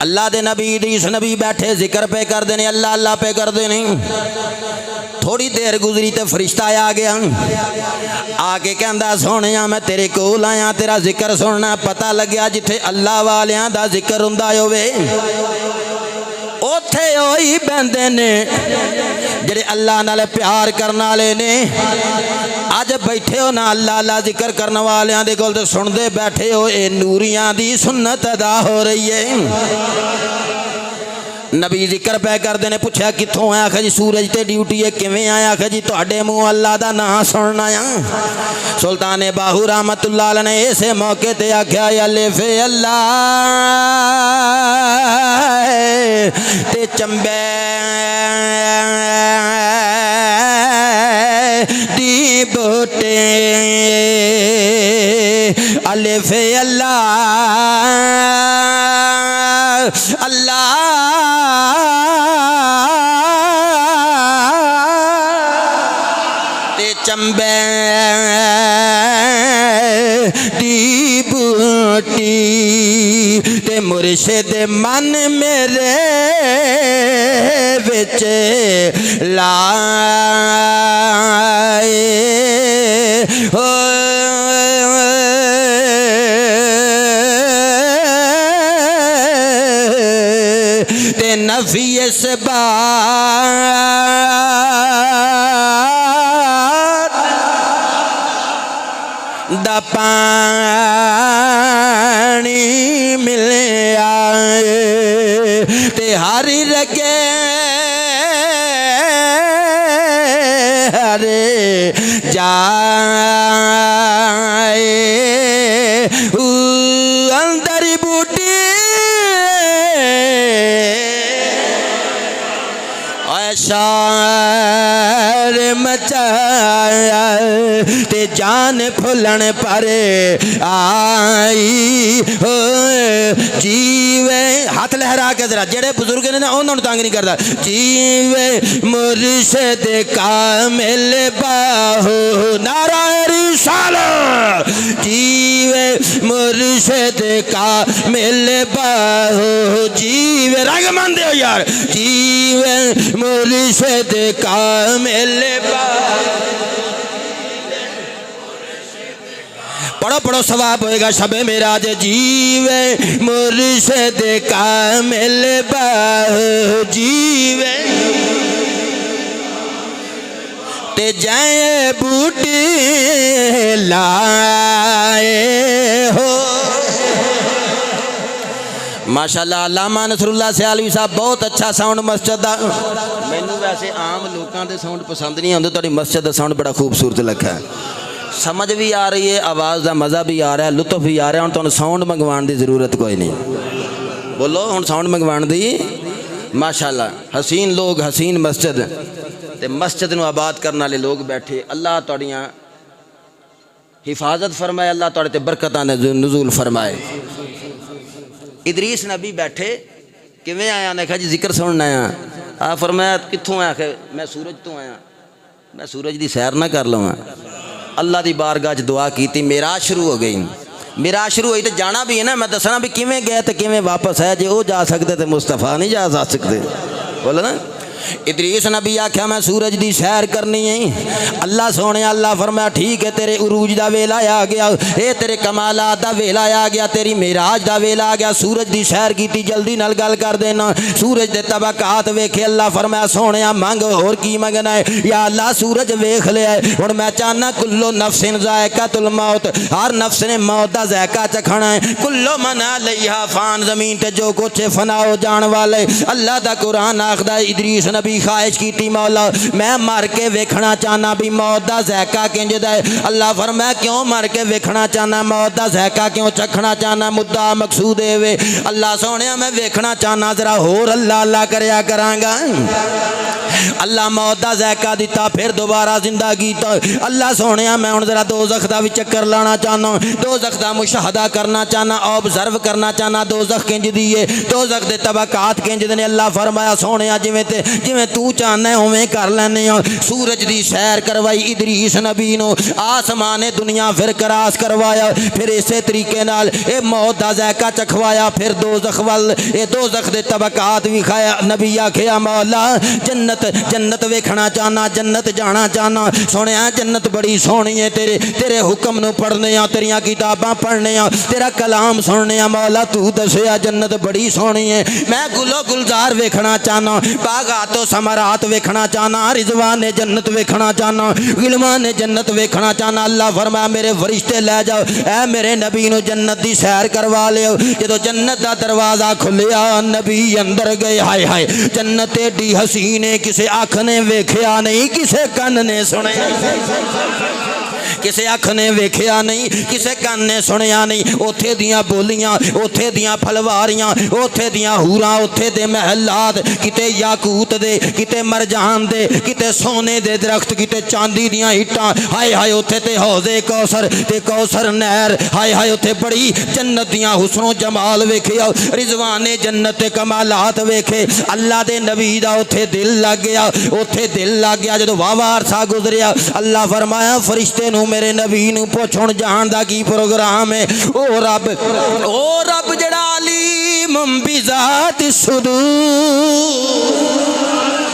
अल्लाह दे नबी इदरीस नबी बैठे जिक्र पे करते हैं, अल्लाह अल्लाह पे करते हैं। थोड़ी देर गुजरी तो फरिश्ता आ गया, आके कहंदा सोहणिया मैं तेरे कोल आया तेरा जिक्र सुनना। पता लग्या जिथे अल्लाह वालियां दा जिक्र हुंदा होवे उथे ही बंदे ने जेड़े अल्लाह नाल प्यार करने वाले ने। अज बैठे हो ना अल्लाह अल्लाह जिक्र करने वालियां दे कोल ते सुनदे बैठे हो, ये नूरियां दी सुन्नत अदा हो रही है। नबी जिक्र पै करते ने, पूछा कितों आया? आखा जी सूरज ते ड्यूटी है। किवें आया? आखा जी तुहाडे मूँह अल्लाह दा नाम सुनना आ। सुल्तान बाहू रहमतुल्लाह अलैह ने इसे मौके ते आख्या अलिफ अल्लाह ते चंबे दी बूटे अलिफ अल्लाह अल्लाह ते चंबे दी बूटी ते मुर्शिद मन मेरे विच लाए हो ते नफी इस बात दा पानी मिलिया ते हरी रगे हरे जाए अंदर बूटी शार मचाया ते जान फुलन पर आई हो जीवे। हाथ लहरा के जरा जेड़े बुजुर्ग ने ना उन्होंने तंग नहीं करता। जीवे मुर्शिद कामिल बाहु नारा रिसालत, जीवे मुर्शिद कामिल बाहु जीवे। रंग मान दे यार, जीवे मुर्शिद कामिल बाहु। पढ़ो पढ़ो सवाब होएगा शबे मेराज। जीवे मुर्शिद कामिल बाहु जीवे ते जाए बूटी लाए हो। माशाअल्लाह अल्लामा नसरुल्लाह सियालवी साहब बहुत अच्छा साउंड मस्जिद का। मैनू वैसे आम लोगों के साउंड पसंद नहीं आते, तुहाडी मस्जिद का साउंड बड़ा खूबसूरत लगा है। समझ भी आ रही है, आवाज़ का मज़ा भी आ रहा है, लुत्फ भी आ रहा है। हुण तुहानूं साउंड मंगवाने की जरूरत कोई नहीं। बोलो हुण साउंड मंगवाने की। माशाअल्लाह हसीन लोग, हसीन मस्जिद ते मस्जिद नूं आबाद करने वाले लोग बैठे। अल्लाह तुहाड़ियां हिफाजत फरमाए, अल्लाह तुहाडे ते बरकतां दे नुज़ूल फरमाए। इदरीस नबी बैठे, किवें आया? ने कहा जी जिक्र सुनना आया। आ फरमाया कित्थों आया? कि मैं सूरज तो आया। मैं सूरज की सैर ना कर लवां? अल्लाह की बारगाह च दुआ की, मेराज शुरू हो गई। मेराज शुरू हुई तो जाना भी है ना, मैं दसना भी किवें गए तो किवें वापस आया। जे वो जा सकते तो मुस्तफा नहीं जा सकते। बोलो ना। इदरीस नबी आख्या मैं सूरज की सैर करनी है। अल्लाह सोने अल्लाह फरमाया ठीक है, तेरे उरूज का वेला आ गया, ये तेरे कमालात का वेला आ गया, तेरी मेराज का वेला आ गया। सूरज की सैर की, जल्दी नाल गल कर देना। सूरज के तबकात वेखे। अल्लाह फरमाया सोने मंग होर की मंगना है? या अल्लाह सूरज वेख लिया है, हुण मैं चाहना कुल्लो नफ्सिन ज़ायक़ातुल मौत, हर नफ्स ने मौत का ज़ायका चखना है। कुल्लो मन अलैहा फ़ान, ज़मीन ते जो कुछ फना हो जाने वाले। अल्लाह का कुरान आखदा इदरीस नबी ख्वाहिश की मौला मैं मर के वेखना चाहना भी मौत का ज़ायका किंजदा है। अल्लाह फरमाया क्यों मर के वेखना चाहना, मौत का ज़ायका क्यों चखना चाहना? मुद्दा मकसूद है अल्लाह सोने मैं वेखना चाहना, जरा होर अल्लाह अल्लाह करया करांगा। अल्लाह मौत का ज़ायका दिता, फिर दोबारा जिंदा किया। अल्लाह सोने मैं हुण जरा दोज़ख दा भी चक्कर लाना चाहना, दोज़ख दा मुशाहदा करना चाहना, ऑब्जर्व करना चाहना दोज़ख किंज दी है, दोज़ख दे तबकात किंज दे ने। अल्लाह फरमाया सोने जिवें ते जिवें तू चाहना उवें कर लैने आ। सूरज दी सैर करवाई इदरीस नबी नूं, आसमाने दुनिया फिर क्रॉस करवाया, फिर इसे तरीके नाल ए मौत दा ज़ायका चखवाया, फिर दोज़ख वल ए दोज़ख दे तबकात विखाया। नबी आखिया मौला जन्नत जन्नत वेखना चाहना, जन्नत जाना चाहना। सुनिया जन्नत बड़ी सोहनी है, तेरे तेरे हुक्म नूं पढ़ने आ, तेरियां किताबां पढ़ने आ, तेरा कलाम सुनने आ। मौला तू दसिया जन्नत बड़ी सोहनी है, मैं गुलो गुलजार वेखना चाहना, बागातो समरात वेखना चाहना, रिजवान जन्नत वेखना चाहना, गिलमान जन्नत वेखना चाहना। अल्लाह फरमाया मेरे फरिश्ते लै जाओ, ऐ मेरे नबी नूं जन्नत दी सैर करवा लियो। जदों जन्नत दा दरवाज़ा खुलिया नबी अंदर गए। हाय हाय जन्नत एडी हसीन है, किसे अख ने वेख्या नहीं, किसे कन ने सुनिया, किसे अख ने वेख्या नहीं, किसे कान ने सुनिया नहीं। उथे दियां बोलियां, उथे दियां फलवारियां, उथे दियां हूरां, उथे दे महलात, किते याकूत दे, किते मरजान दे, किते सोने दे दरख्त, किते चांदी दियां इट्टां। हाय हाय उथे ते हौज़े कौसर ते कौसर नहर। हाय हाय उथे बड़ी जन्नत दियां हुस्नो जमाल वेखिया, रिजवाने जन्नत ते कमालात वेखे। अल्लाह दे नबी दा उथे दिल लग गया, उथे दिल लग गया। जदों वावा अरसा गुजरिया अल्लाह फरमाया फरिश्ते नूं मेरे नबी नूं पुछ हुण जान दा की प्रोग्राम है। ओ रब जड़ा अलीम बिज़ात सुदूर,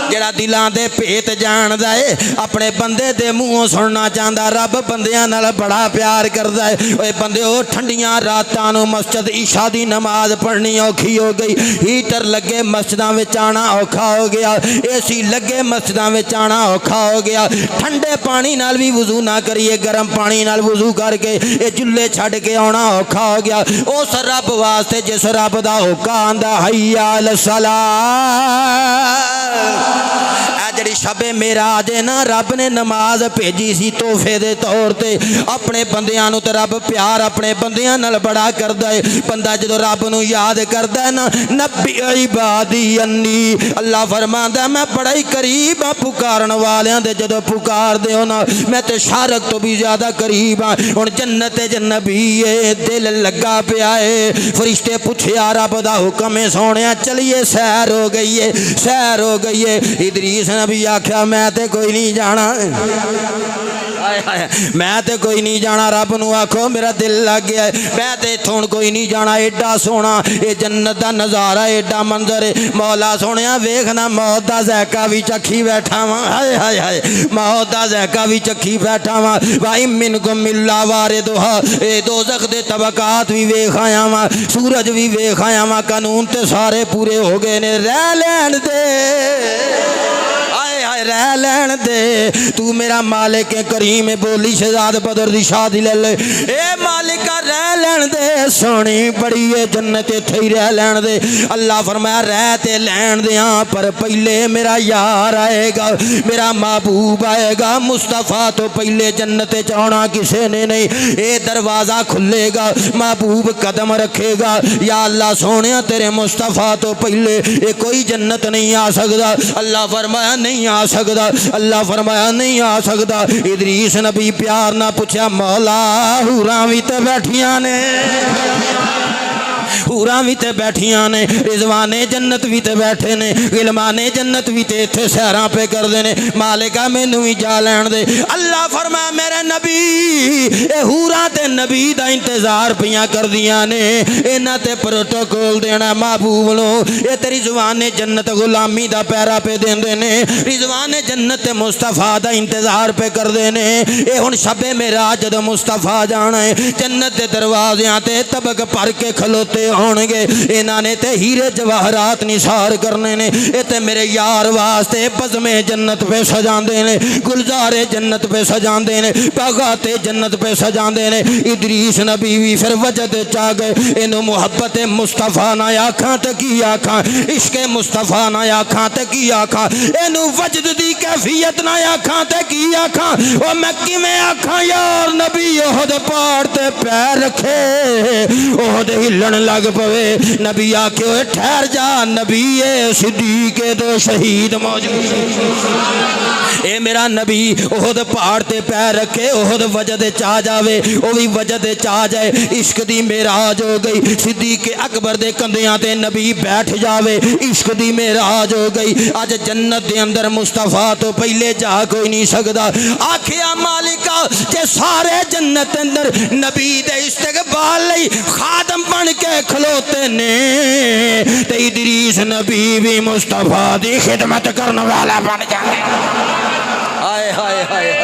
जड़ा दिलां दे भेत जानदा है, अपने बंदे दे मूहों सुनना चाहता। रब बंदियां नाल बड़ा प्यार करदा है। ओए बंदे ठंडियां रातां नूं मस्जिद ईशा दी नमाज पढ़नी औखी हो गई, हीटर लगे मस्जिदां विच आना औखा हो गया, एसी लगे मस्जिदां विच आना औखा हो गया। ठंडे पानी नाल भी वजू ना करिए, गर्म पानी नाल वजू करके ये चुल्हे छड्ड के आना औखा हो गया। उस रब वास्ते जिस रब दा हुक्म आंदा हय्या अल सलाह, जड़ी शबे मेराज है ना, रब ने नमाज भेजी सी तोहफे दे तौर ते अपने बंदियां नूं। ते रब प्यार अपने बंदियां नाल बड़ा करदा है। बंदा जदों रब नूं याद करदा है ना, नबी इबादी अन्नी, अल्लाह फरमांदा मैं बड़ा ही करीब हाँ पुकारन वालियां दे। जदों पुकारदे हो ना मैं ते शारक तो भी ज्यादा करीब हाँ। हुण जन्नत च नबी है, दिल लगा पिया है। फरिश्ते पुछया रब दा हुक्म है सोहणिया चलिए सैर हो गई है, सैर हो गई है। इदरीस नबी आख्या मैं ते कोई नहीं जाना, मैं ते कोई नहीं जाना। रब नूं आखो मेरा दिल लग गया है, मैं ते इत्थों कोई नहीं जाना। एडा सोहना ये जन्नत दा नज़ारा, एडा मंजर है। मौला सोहणिया वेखना मौत दा ज़ायका भी चखी बैठा वां। हाय हाय हाय मौत दा ज़ायका भी चखी बैठा वां। वाई मिनकुम मिल्ला वारिदुहा, ए दोज़ख दे तबकात भी वेख आया वां, सूरज भी वेख आया वां। कानून ते सारे पूरे हो गए ने, रह लैण दे, रह लैण दे। तू मेरा मालिक करीम बोली शहजाद बदर दी शादी ले ले। ए मालिका रह लैण दे, सोहनी बड़ी है जन्नत इत्थे ही रह लैण दे। अल्लाह फरमाया रह ते लैण दे पर पहले मेरा यार आएगा, मेरा महबूब आएगा। मुस्तफ़ा तो पहले जन्नत च आउणा किसे ने नहीं। ये दरवाज़ा खुलेगा, महबूब कदम रखेगा। या अल्लाह सोहणिया तेरे मुस्तफ़ा तो पहले ये कोई जन्नत नहीं आ सकता। अल्लाह फरमाया नहीं आ सकता, अल्लाह फरमाया नहीं आ सकता। इदरीस नबी प्यार ना पूछा मौला हूरां भी तो बैठियां ने, हूरां भी ते बैठियां ने, रिजवाने जन्नत भी ते बैठे ने, गिलमाने जन्नत भी ते इत्थे सैरां पे करदे ने। मालिका मैनू भी जा लैण दे। अल्लाह फरमाया मेरे नबी ए हूरां ते नबी दा इंतजार पियां करदियां ने, इन्हां ते प्रोटोकॉल देना महबूब नो। ए तेरी रिजवाने जन्नत गुलामी दा पैरा पे देंदे ने, रिजवाने जन्नत ते मुस्तफा दा इंतजार पे करदे ने। ए हुण शबे मेराज जदों मुस्तफा जाना है, जन्नत दे दरवाज़ियां ते तबक भर के खलोते होणगे। इन्हां ने ते हीरे जवाहरात निसार करने ने। ये ते मेरे यार वास्ते बज़मे जन्नत पे सजांदे ने, गुलजारे जन्नत पे सजांदे ने, बागाते जन्नत पे सजांदे ने। इदरीस नबी भी फिर वजद चा गए। इनू मुहब्बत मुस्तफा ना आखां ते की आखां, इश्के मुस्तफा ना आखां ते की आखां, इनू वजद दी कैफियत ना आखां ते की आखां। ओ मैं किवें आखां यार नबी ओहद पहाड़ ते पैर रखे, ओहद हिलण लग पवे। नबी आखे ओए ठहर जा, नबी ए सिद्दीक तो शहीद मौजूद। ए मेरा नबी ओहद पहाड़ ते पैर रखे, ओहद वजद चा जावे, ओ भी वजद चा जाए। इश्क दी मेराज हो गई। सिद्दीक अकबर दे कंधियां ते नबी बैठ जावे, इश्क दी मेराज हो गई। अज जन्नत दे अंदर मुस्तफा तो पहले जा कोई नहीं सकदा। आखिया मालिका जे सारे जन्नत अंदर नबी दे इस्तकबाल लई खादम बन के खलोते ने, ते इदरीस नबी भी मुस्तफा दी खिदमत करने वाला बन जाए। हाय हाय हाय।